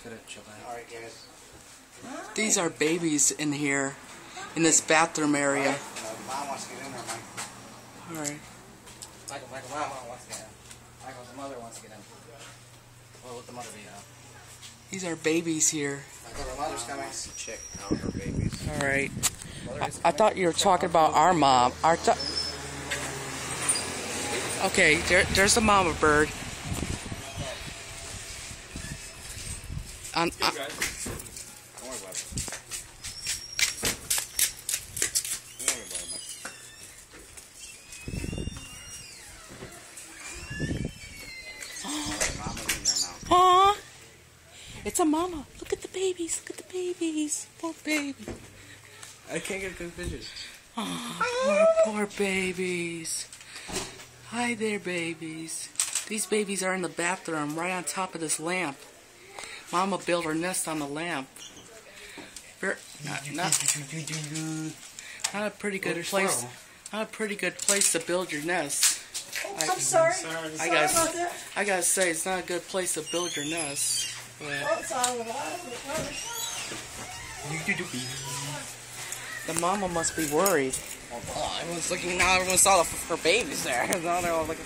Alright, guys. These are babies in here, in this bathroom area. Mom wants to get in there, Mike. Alright. Michael's mom wants to get in. Michael's mother wants to get in. Well, let the mother be out. These are babies here. Michael, the mother's coming. Check out her babies. Alright. I thought you were talking about our mom. Okay, there's the mama bird. Don't worry about it. Don't worry about it, Mike. Mama's in there now. Aw! It's a mama. Look at the babies. Look at the babies. Poor baby. I can't get good pictures. Oh, poor babies. Hi there, babies. These babies are in the bathroom right on top of this lamp. Mama built her nest on the lamp. Not a pretty good place. Not a pretty good place to build your nest. I'm sorry. I gotta say, it's not a good place to build your nest. The mama must be worried. Oh, everyone's looking now. Everyone saw her babies there. Now they're all looking.